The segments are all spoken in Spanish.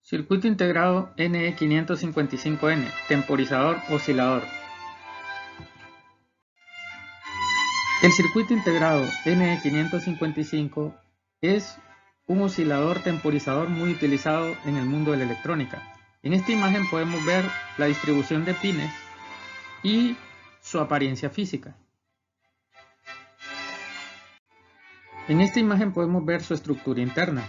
Circuito integrado NE555N, temporizador oscilador. El circuito integrado NE555 es un oscilador temporizador muy utilizado en el mundo de la electrónica. En esta imagen podemos ver la distribución de pines y su apariencia física. En esta imagen podemos ver su estructura interna.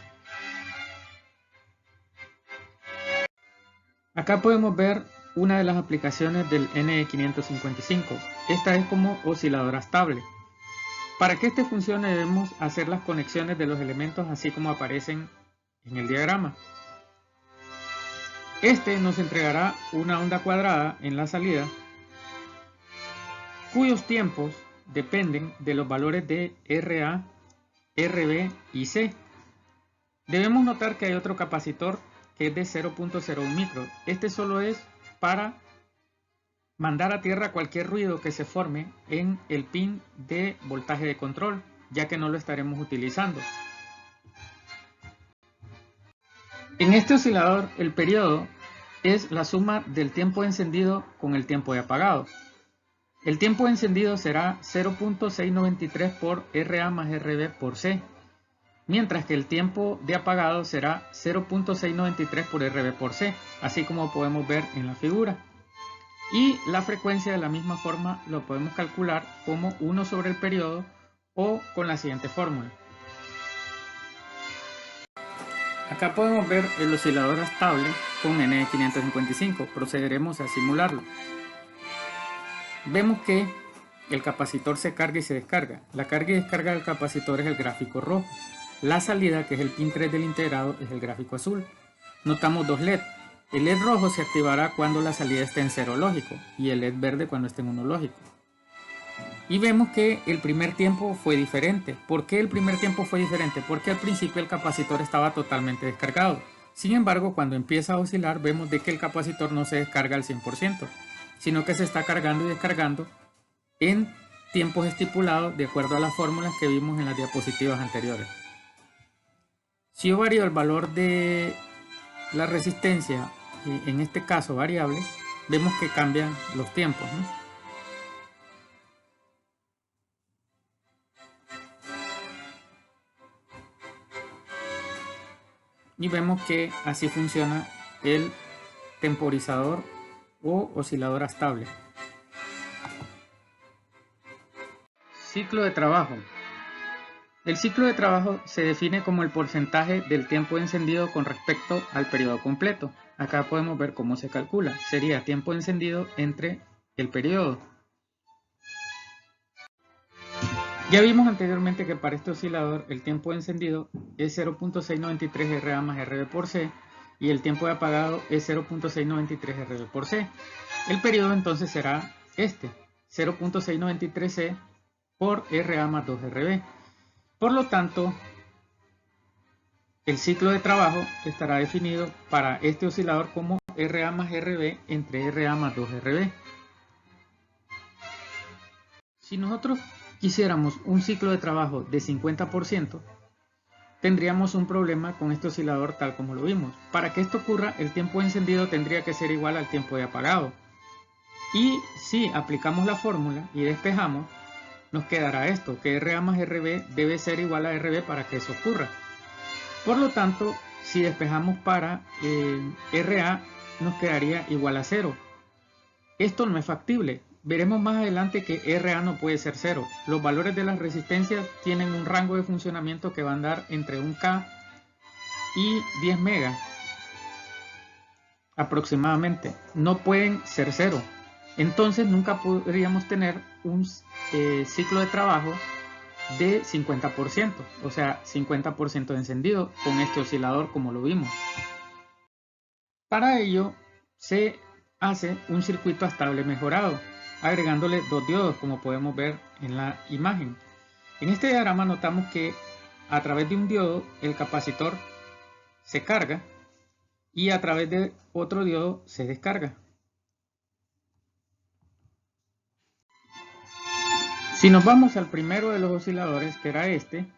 Acá podemos ver una de las aplicaciones del NE555. Esta es como osciladora estable. Para que este funcione debemos hacer las conexiones de los elementos así como aparecen en el diagrama. Este nos entregará una onda cuadrada en la salida, cuyos tiempos dependen de los valores de RA, RB y C. Debemos notar que hay otro capacitor que es de 0.01 micro. Este solo es para mandar a tierra cualquier ruido que se forme en el pin de voltaje de control, ya que no lo estaremos utilizando. En este oscilador, el periodo es la suma del tiempo de encendido con el tiempo de apagado. El tiempo de encendido será 0.693 por RA más RB por C, mientras que el tiempo de apagado será 0.693 por RB por C, así como podemos ver en la figura. Y la frecuencia de la misma forma lo podemos calcular como 1 sobre el periodo o con la siguiente fórmula. Acá podemos ver el oscilador estable con NE555. Procederemos a simularlo. Vemos que el capacitor se carga y se descarga. La carga y descarga del capacitor es el gráfico rojo. La salida, que es el pin 3 del integrado, es el gráfico azul. Notamos dos LED. El LED rojo se activará cuando la salida esté en 0 lógico y el LED verde cuando esté en 1 lógico. Y vemos que el primer tiempo fue diferente. ¿Por qué el primer tiempo fue diferente? Porque al principio el capacitor estaba totalmente descargado. Sin embargo, cuando empieza a oscilar, vemos de que el capacitor no se descarga al 100%, sino que se está cargando y descargando en tiempos estipulados de acuerdo a las fórmulas que vimos en las diapositivas anteriores. Si yo varío el valor de la resistencia, en este caso variable, vemos que cambian los tiempos, ¿no? Y vemos que así funciona el temporizador o osciladora estable. Ciclo de trabajo. El ciclo de trabajo se define como el porcentaje del tiempo encendido con respecto al periodo completo. Acá podemos ver cómo se calcula. Sería tiempo encendido entre el periodo. Ya vimos anteriormente que para este oscilador el tiempo de encendido es 0.693 RA más RB por C y el tiempo de apagado es 0.693 RB por C. El periodo entonces será este, 0.693 C por RA más 2 RB. Por lo tanto, el ciclo de trabajo estará definido para este oscilador como RA más RB entre RA más 2 RB. Si nosotros quisiéramos un ciclo de trabajo de 50%, tendríamos un problema con este oscilador tal como lo vimos. Para que esto ocurra, el tiempo de encendido tendría que ser igual al tiempo de apagado. Y si aplicamos la fórmula y despejamos, nos quedará esto, que RA más RB debe ser igual a RB para que eso ocurra. Por lo tanto, si despejamos para RA, nos quedaría igual a 0. Esto no es factible. Veremos más adelante que RA no puede ser 0. Los valores de las resistencias tienen un rango de funcionamiento que va a andar entre 1K y 10 megas aproximadamente. No pueden ser 0. Entonces nunca podríamos tener un ciclo de trabajo de 50%, o sea, 50% de encendido con este oscilador como lo vimos. Para ello se hace un circuito estable mejorado, agregándole dos diodos como podemos ver en la imagen. En este diagrama notamos que a través de un diodo el capacitor se carga y a través de otro diodo se descarga. Si nos vamos al primero de los osciladores, que era este,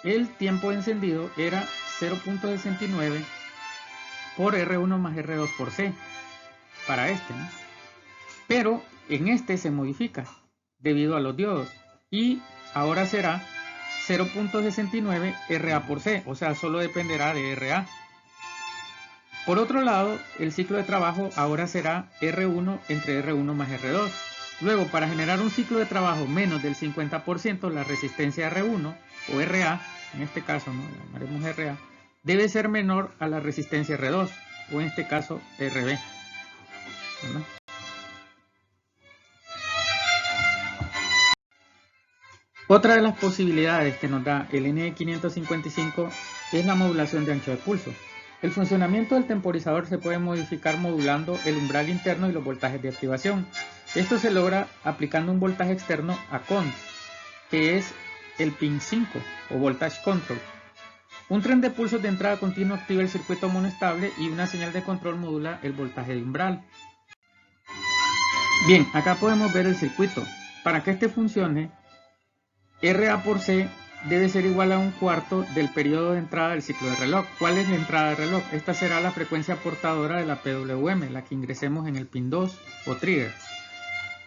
el tiempo de encendido era 0.69 por R1 más R2 por C para este, ¿no? Pero en este se modifica debido a los diodos y ahora será 0.69 RA por C, o sea, solo dependerá de RA. Por otro lado, el ciclo de trabajo ahora será R1 entre R1 más R2. Luego, para generar un ciclo de trabajo menos del 50%, la resistencia R1 o RA, en este caso, ¿no?, la llamaremos RA, debe ser menor a la resistencia R2, o en este caso RB, ¿verdad? Otra de las posibilidades que nos da el NE555 es la modulación de ancho de pulso. El funcionamiento del temporizador se puede modificar modulando el umbral interno y los voltajes de activación. Esto se logra aplicando un voltaje externo a CON, que es el pin 5 o voltage control. Un tren de pulsos de entrada continua activa el circuito monoestable y una señal de control modula el voltaje de umbral. Bien, acá podemos ver el circuito. Para que este funcione, RA por C debe ser igual a un cuarto del periodo de entrada del ciclo de reloj. ¿Cuál es la entrada de reloj? Esta será la frecuencia portadora de la PWM, la que ingresemos en el pin 2 o trigger.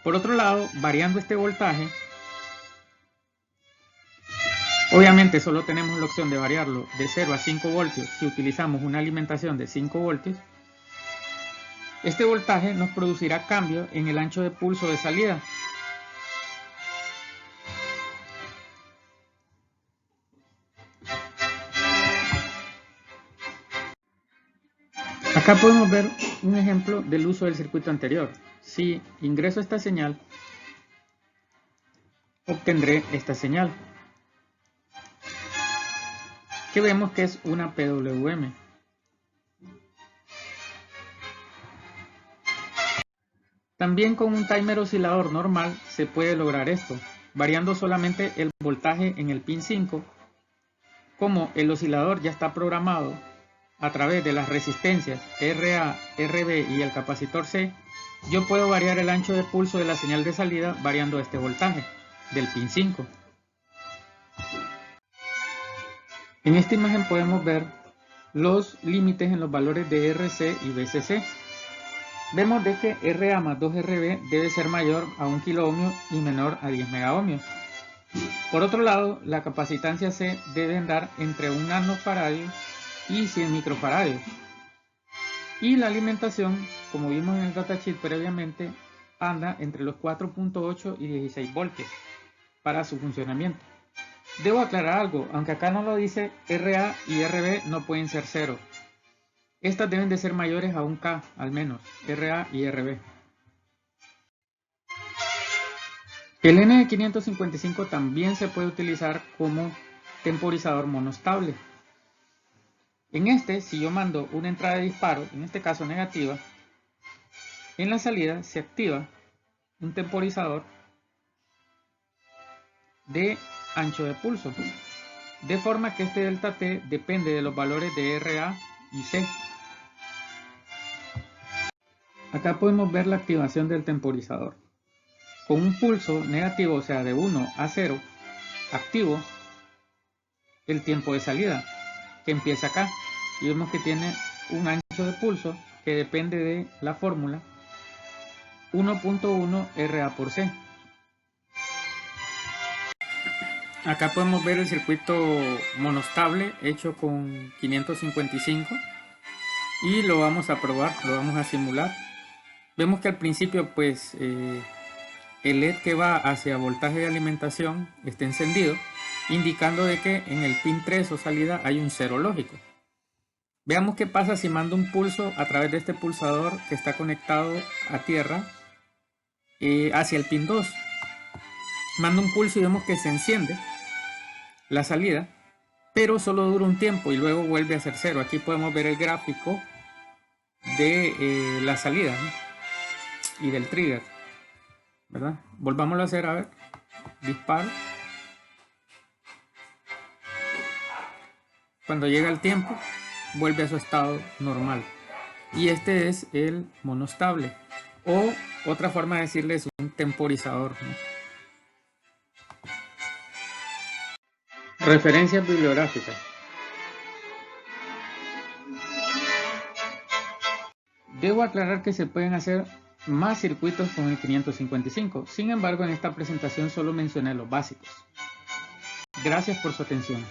Por otro lado, variando este voltaje, obviamente solo tenemos la opción de variarlo de 0 a 5 voltios si utilizamos una alimentación de 5 voltios. Este voltaje nos producirá cambio en el ancho de pulso de salida. Acá podemos ver un ejemplo del uso del circuito anterior. Si ingreso esta señal, obtendré esta señal, que vemos que es una PWM. También con un timer oscilador normal se puede lograr esto, variando solamente el voltaje en el pin 5. Como el oscilador ya está programado a través de las resistencias RA, RB y el capacitor C, yo puedo variar el ancho de pulso de la señal de salida variando este voltaje del pin 5. En esta imagen podemos ver los límites en los valores de RC y BCC. Vemos de que RA más 2RB debe ser mayor a 1 kiloohmio y menor a 10 megaohmios. Por otro lado, la capacitancia C debe andar entre 1 nanofaradio y 100 microfaradios. Y la alimentación, como vimos en el datasheet previamente, anda entre los 4.8 y 16 voltios para su funcionamiento. Debo aclarar algo, aunque acá no lo dice, RA y RB no pueden ser 0. Estas deben de ser mayores a 1K al menos, RA y RB. El NE555 también se puede utilizar como temporizador monostable. En este, si yo mando una entrada de disparo, en este caso negativa, en la salida se activa un temporizador de ancho de pulso, de forma que este delta T depende de los valores de RA y C. Acá podemos ver la activación del temporizador. Con un pulso negativo, o sea de 1 a 0, activo el tiempo de salida, que empieza acá. Y vemos que tiene un ancho de pulso que depende de la fórmula 1.1 RA por C. Acá podemos ver el circuito monostable hecho con 555 y lo vamos a probar, lo vamos a simular. Vemos que al principio pues el LED que va hacia voltaje de alimentación está encendido, indicando de que en el pin 3 o salida hay un cero lógico. Veamos qué pasa si mando un pulso a través de este pulsador que está conectado a tierra hacia el pin 2. Mando un pulso y vemos que se enciende la salida, pero solo dura un tiempo y luego vuelve a ser cero. Aquí podemos ver el gráfico de la salida, ¿no?, y del trigger, ¿verdad? Volvámoslo a hacer, a ver, disparo. Cuando llega el tiempo, vuelve a su estado normal. Y este es el monostable, o otra forma de decirle es un temporizador, ¿no? Referencias bibliográficas. Debo aclarar que se pueden hacer más circuitos con el 555, sin embargo en esta presentación solo mencioné los básicos. Gracias por su atención.